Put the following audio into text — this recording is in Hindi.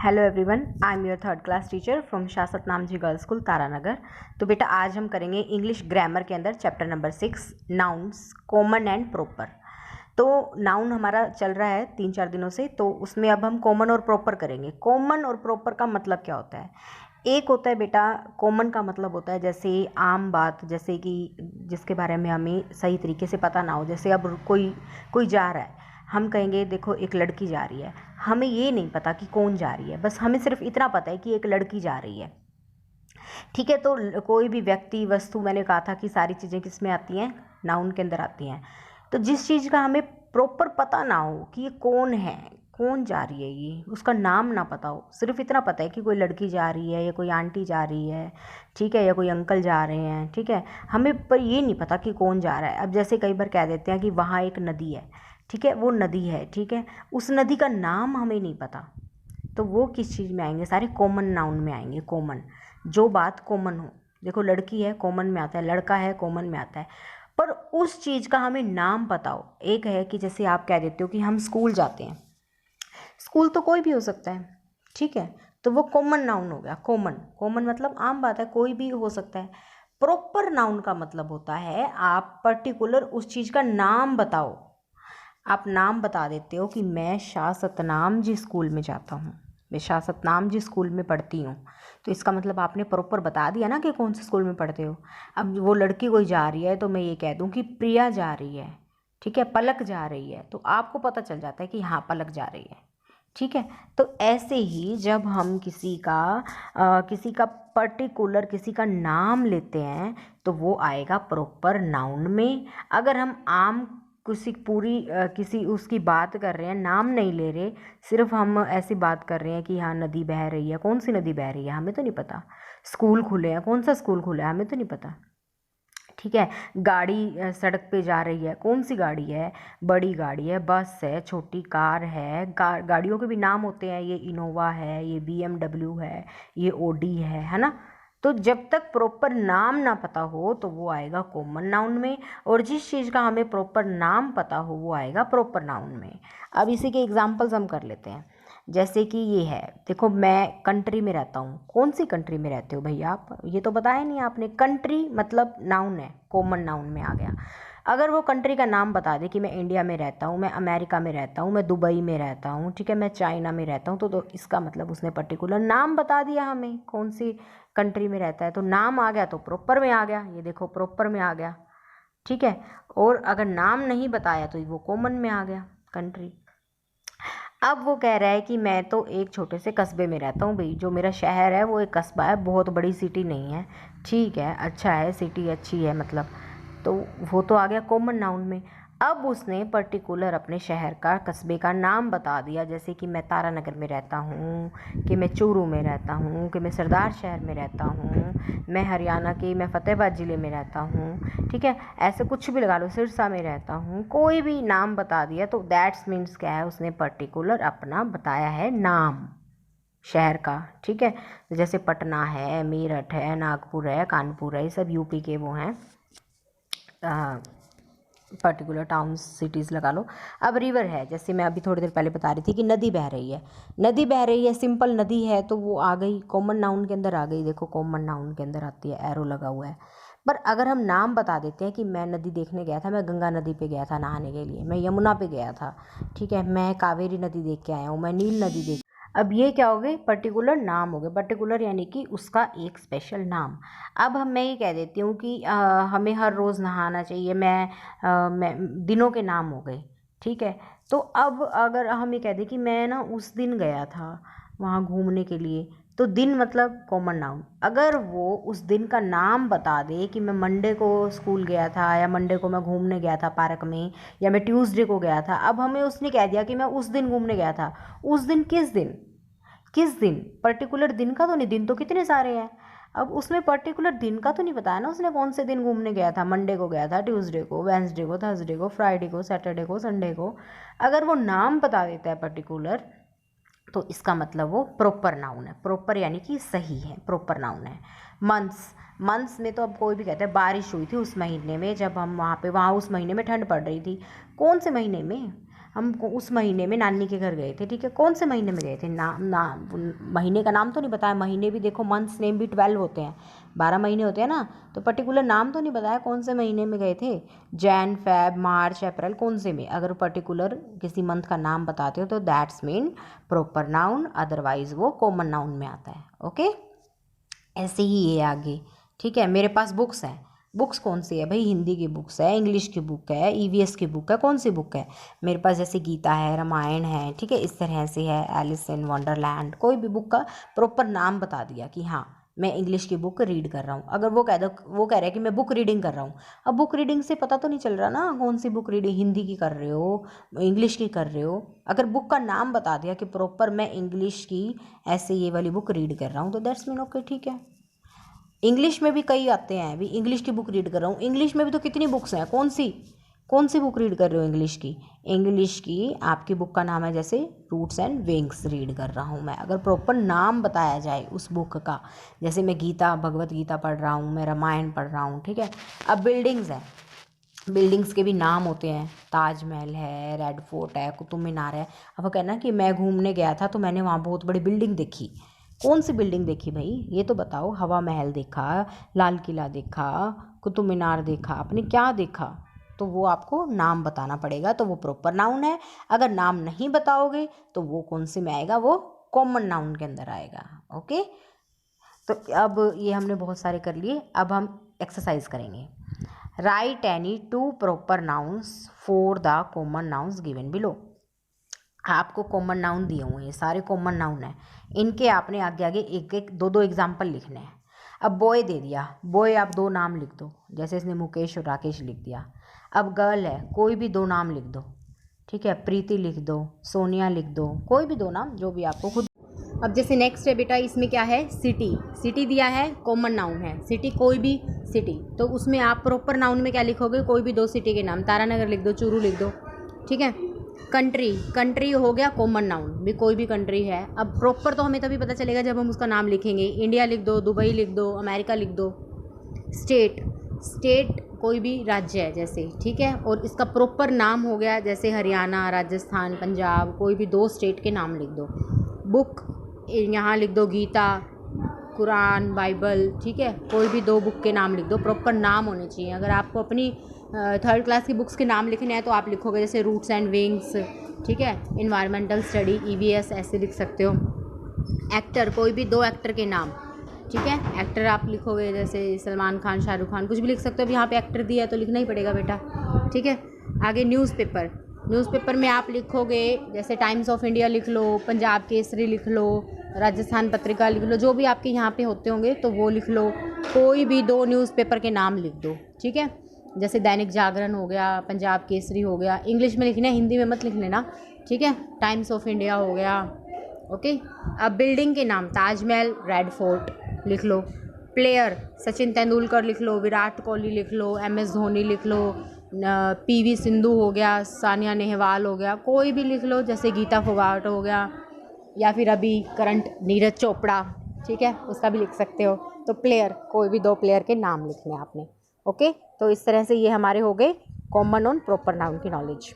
Hello everyone, I am your third class teacher from Shasat Namji girls school Taranagar. तो बेटा आज हम करेंगे इंग्लिश ग्रामर के अंदर chapter number 6 nouns common and proper. तो नाउन हमारा चल रहा है 3-4 दिनों से, तो उसमें अब हम कॉमन और प्रॉपर करेंगे। कॉमन और प्रॉपर का मतलब क्या होता है? एक होता है बेटा, कॉमन का मतलब होता है जैसे आम बात, जैसे कि जिसके बारे में हमें सही तरीके से पता ना हो। जैसे अब कोई जा रहा है, हम कहेंगे देखो एक लड़की जा रही है, हमें ये नहीं पता कि कौन जा रही है, बस हमें सिर्फ इतना पता है कि एक लड़की जा रही है। ठीक है, तो कोई भी व्यक्ति वस्तु, मैंने कहा था कि सारी चीज़ें किस में आती हैं, नाउन के अंदर आती हैं। तो जिस चीज़ का हमें प्रॉपर पता ना हो कि ये कौन है, कौन जा रही है, ये उसका नाम ना पता हो, सिर्फ इतना पता है कि कोई लड़की जा रही है या कोई आंटी जा रही है, ठीक है, या कोई अंकल जा रहे हैं, ठीक है, हमें पर ये नहीं पता कि कौन जा रहा है। अब जैसे कई बार कह देते हैं कि वहाँ एक नदी है, ठीक है, वो नदी है, ठीक है, उस नदी का नाम हमें नहीं पता, तो वो किस चीज़ में आएंगे? सारे कॉमन नाउन में आएंगे। कॉमन, जो बात कॉमन हो। देखो लड़की है, कॉमन में आता है, लड़का है, कॉमन में आता है, पर उस चीज़ का हमें नाम पता हो। एक है कि जैसे आप कह देते हो कि हम स्कूल जाते हैं, स्कूल तो कोई भी हो सकता है, ठीक है, तो वो कॉमन नाउन हो गया। कॉमन, कॉमन मतलब आम बात है, कोई भी हो सकता है। प्रॉपर नाउन का मतलब होता है आप पर्टिकुलर उस चीज़ का नाम बताओ। आप नाम बता देते हो कि मैं शाह सतनाम जी स्कूल में जाता हूँ, मैं शाह सतनाम जी स्कूल में पढ़ती हूँ, तो इसका मतलब आपने प्रॉपर बता दिया ना कि कौन से स्कूल में पढ़ते हो। अब वो लड़की कोई जा रही है तो मैं ये कह दूँ कि प्रिया जा रही है, ठीक है, पलक जा रही है, तो आपको पता चल जाता है कि हाँ पलक जा रही है, ठीक है। तो ऐसे ही जब हम किसी का पर्टिकुलर किसी का नाम लेते हैं तो वो आएगा प्रॉपर नाउन में। अगर हम आम किसी उसकी बात कर रहे हैं, नाम नहीं ले रहे, सिर्फ हम ऐसी बात कर रहे हैं कि हाँ नदी बह रही है, कौन सी नदी बह रही है हमें तो नहीं पता। स्कूल खुले हैं, कौन सा स्कूल खुला है हमें तो नहीं पता, ठीक है। गाड़ी सड़क पे जा रही है, कौन सी गाड़ी है, बड़ी गाड़ी है, बस है, छोटी कार है, गाड़ियों के भी नाम होते हैं, ये इनोवा है, ये BMW है, ये ओडी है ना। तो जब तक प्रॉपर नाम ना पता हो तो वो आएगा कॉमन नाउन में, और जिस चीज़ का हमें प्रॉपर नाम पता हो वो आएगा प्रॉपर नाउन में। अब इसी के एग्जाम्पल्स हम कर लेते हैं। जैसे कि ये है, देखो मैं कंट्री में रहता हूँ, कौन सी कंट्री में रहते हो भैया आप, ये तो बताया नहीं आपने। कंट्री मतलब नाउन है, कॉमन नाउन में आ गया। अगर वो कंट्री का नाम बता दे कि मैं इंडिया में रहता हूँ, मैं अमेरिका में रहता हूँ, मैं दुबई में रहता हूँ, ठीक है, मैं चाइना में रहता हूँ, तो इसका मतलब उसने पर्टिकुलर नाम बता दिया हमें कौन सी कंट्री में रहता है, तो नाम आ गया तो प्रॉपर में आ गया। ये देखो प्रॉपर में आ गया, ठीक है। और अगर नाम नहीं बताया तो वो कॉमन में आ गया, कंट्री। अब वो कह रहा है कि मैं तो एक छोटे से कस्बे में रहता हूँ भाई, जो मेरा शहर है वो एक कस्बा है, बहुत बड़ी सिटी नहीं है, ठीक है, अच्छा है, सिटी अच्छी है मतलब, तो वो तो आ गया कॉमन नाउन में। अब उसने पर्टिकुलर अपने शहर का, कस्बे का नाम बता दिया, जैसे कि मैं तारानगर में रहता हूँ, कि मैं चूरू में रहता हूँ, कि मैं सरदार शहर में रहता हूँ, मैं हरियाणा के, मैं फतेहाबाद ज़िले में रहता हूँ, ठीक है, ऐसे कुछ भी लगा लो, सिरसा में रहता हूँ, कोई भी नाम बता दिया तो दैट्स मीन्स क्या है, उसने पर्टिकुलर अपना बताया है नाम शहर का, ठीक है। तो जैसे पटना है, मेरठ है, नागपुर है, कानपुर है, ये सब यूपी के वो हैं पर्टिकुलर टाउन्स, सिटीज़ लगा लो। अब रिवर है, जैसे मैं अभी थोड़ी देर पहले बता रही थी कि नदी बह रही है, नदी बह रही है, सिंपल नदी है, तो वो आ गई कॉमन नाउन के अंदर आ गई। देखो कॉमन नाउन के अंदर आती है, एरो लगा हुआ है। पर अगर हम नाम बता देते हैं कि मैं नदी देखने गया था, मैं गंगा नदी पे गया था नहाने के लिए, मैं यमुना पे गया था, ठीक है, मैं कावेरी नदी देख के आया हूँ, मैं नील नदी देख, अब ये क्या हो गए, पर्टिकुलर नाम हो गए। पर्टिकुलर यानी कि उसका एक स्पेशल नाम। अब मैं ये कह देती हूँ कि हमें हर रोज़ नहाना चाहिए, मैं दिनों के नाम हो गए, ठीक है। तो अब अगर हम ये कह दें कि मैं ना उस दिन गया था वहाँ घूमने के लिए, तो दिन मतलब कॉमन नाउन। अगर वो उस दिन का नाम बता दे कि मैं मंडे को स्कूल गया था, या मंडे को मैं घूमने गया था पार्क में, या मैं ट्यूसडे को गया था, अब हमें उसने कह दिया कि मैं उस दिन घूमने गया था, उस दिन किस दिन, किस दिन, पर्टिकुलर दिन का तो नहीं, दिन तो कितने सारे हैं, अब उसमें पर्टिकुलर दिन का तो नहीं बताया ना उसने, कौन से दिन घूमने गया था, मंडे को गया था, ट्यूसडे को, वेंसडे को, थर्सडे को, फ्राइडे को, सैटरडे को, संडे को। अगर वो नाम बता देता है पर्टिकुलर, तो इसका मतलब वो प्रॉपर नाउन है। प्रॉपर यानी कि सही है, प्रॉपर नाउन है। मंथ्स, मंथ्स में तो अब कोई भी कहता है बारिश हुई थी उस महीने में, जब हम वहाँ उस महीने में ठंड पड़ रही थी, कौन से महीने में, हम उस महीने में नानी के घर गए थे, ठीक है। कौन से महीने में गए थे, महीने का नाम तो नहीं बताया। महीने भी देखो, मंथ्स नेम भी 12 होते हैं, 12 महीने होते हैं ना, तो पर्टिकुलर नाम तो नहीं बताया कौन से महीने में गए थे। जैन, फेब, मार्च, अप्रैल, कौन से में। अगर पर्टिकुलर किसी मंथ का नाम बताते हो तो that's mean proper noun, otherwise वो कॉमन नाउन में आता है। ओके, ऐसे ही ये आगे, ठीक है। मेरे पास बुक्स हैं, बुक्स कौन सी है भाई, हिंदी की बुक्स है, इंग्लिश की बुक है, ईवीएस की बुक है, कौन सी बुक है मेरे पास, जैसे गीता है, रामायण है, ठीक है, इस तरह से है, एलिस इन वंडरलैंड। कोई भी बुक का प्रॉपर नाम बता दिया कि हाँ मैं इंग्लिश की बुक रीड कर रहा हूँ। अगर वो कह रहा है कि मैं बुक रीडिंग कर रहा हूँ, अब बुक रीडिंग से पता तो नहीं चल रहा ना कौन सी बुक रीडिंग, हिंदी की कर रहे हो, इंग्लिश की कर रहे हो। अगर बुक का नाम बता दिया कि प्रॉपर मैं इंग्लिश की ऐसे ये वाली बुक रीड कर रहा हूँ, तो दैट्स मीन ओके, ठीक है। इंग्लिश में भी कई आते हैं, अभी इंग्लिश की बुक रीड कर रहा हूँ, इंग्लिश में भी तो कितनी बुक्स हैं, कौन सी बुक रीड कर रहे हो इंग्लिश की। इंग्लिश की आपकी बुक का नाम है जैसे रूट्स एंड विंग्स रीड कर रहा हूँ मैं। अगर प्रॉपर नाम बताया जाए उस बुक का, जैसे मैं गीता, भगवत गीता पढ़ रहा हूँ, मैं रामायण पढ़ रहा हूँ, ठीक है। अब बिल्डिंग्स हैं, बिल्डिंग्स के भी नाम होते हैं, ताजमहल है, रेड फोर्ट है, कुतुब मीनार है। अब वो कहना कि मैं घूमने गया था तो मैंने वहाँ बहुत बड़ी बिल्डिंग देखी, कौन सी बिल्डिंग देखी भाई, ये तो बताओ। हवा महल देखा, लाल किला देखा, कुतुब मीनार देखा, आपने क्या देखा, तो वो आपको नाम बताना पड़ेगा, तो वो प्रॉपर नाउन है। अगर नाम नहीं बताओगे तो वो कौन से में आएगा, वो कॉमन नाउन के अंदर आएगा। ओके, तो अब ये हमने बहुत सारे कर लिए। अब हम एक्सरसाइज करेंगे। Right any 2 proper nouns for the common nouns given below. आपको कॉमन नाउन दिए हुए हैं, सारे कॉमन नाउन हैं, इनके आपने आगे आगे एक एक दो दो एग्जाम्पल लिखने हैं। अब बॉय दे दिया, बॉय आप 2 नाम लिख दो, जैसे इसने मुकेश और राकेश लिख दिया। अब गर्ल है, कोई भी 2 नाम लिख दो, ठीक है, प्रीति लिख दो, सोनिया लिख दो, कोई भी 2 नाम जो भी आपको खुद। अब जैसे नेक्स्ट है बेटा, इसमें क्या है, सिटी, सिटी दिया है, कॉमन नाउन है, सिटी कोई भी सिटी, तो उसमें आप प्रॉपर नाउन में क्या लिखोगे, कोई भी 2 सिटी के नाम, तारानगर लिख दो, चूरू लिख दो, ठीक है। कंट्री, कंट्री हो गया कॉमन नाउन, भी कोई भी कंट्री है। अब प्रॉपर तो हमें तभी पता चलेगा जब हम उसका नाम लिखेंगे। इंडिया लिख दो, दुबई लिख दो, अमेरिका लिख दो। स्टेट, स्टेट कोई भी राज्य है जैसे, ठीक है, और इसका प्रॉपर नाम हो गया जैसे हरियाणा, राजस्थान, पंजाब, कोई भी 2 स्टेट के नाम लिख दो। बुक, यहाँ लिख दो गीता, कुरान, बाइबल, ठीक है, कोई भी 2 बुक के नाम लिख दो, प्रॉपर नाम होने चाहिए। अगर आपको अपनी 3rd क्लास की बुक्स के नाम लिखने हैं तो आप लिखोगे जैसे रूट्स एंड विंग्स, ठीक है, इन्वायरमेंटल स्टडी, ईवीएस, ऐसे लिख सकते हो। एक्टर, कोई भी 2 एक्टर के नाम, ठीक है, एक्टर आप लिखोगे जैसे सलमान खान, शाहरुख खान, कुछ भी लिख सकते हो। अब यहाँ पे एक्टर दिया है तो लिखना ही पड़ेगा बेटा, ठीक है। आगे न्यूज़पेपर, न्यूज़पेपर में आप लिखोगे जैसे टाइम्स ऑफ इंडिया लिख लो, पंजाब केसरी लिख लो, राजस्थान पत्रिका लिख लो, जो भी आपके यहाँ पे होते होंगे तो वो लिख लो। कोई भी 2 न्यूज़पेपर के नाम लिख दो, ठीक है, जैसे दैनिक जागरण हो गया, पंजाब केसरी हो गया। इंग्लिश में लिखना है, हिंदी में मत लिख लेना, ठीक है। टाइम्स ऑफ इंडिया हो गया, ओके। अब बिल्डिंग के नाम, ताजमहल, रेड फोर्ट लिख लो। प्लेयर, सचिन तेंदुलकर लिख लो, विराट कोहली लिख लो, MS धोनी लिख लो, PV सिंधु हो गया, सानिया नेहवाल हो गया, कोई भी लिख लो, जैसे गीता फोगाट हो गया, या फिर अभी करंट नीरज चोपड़ा, ठीक है, उसका भी लिख सकते हो। तो प्लेयर, कोई भी 2 प्लेयर के नाम लिखने हैं आपने, ओके। तो इस तरह से ये हमारे हो गए कॉमन और प्रॉपर नाउन की नॉलेज।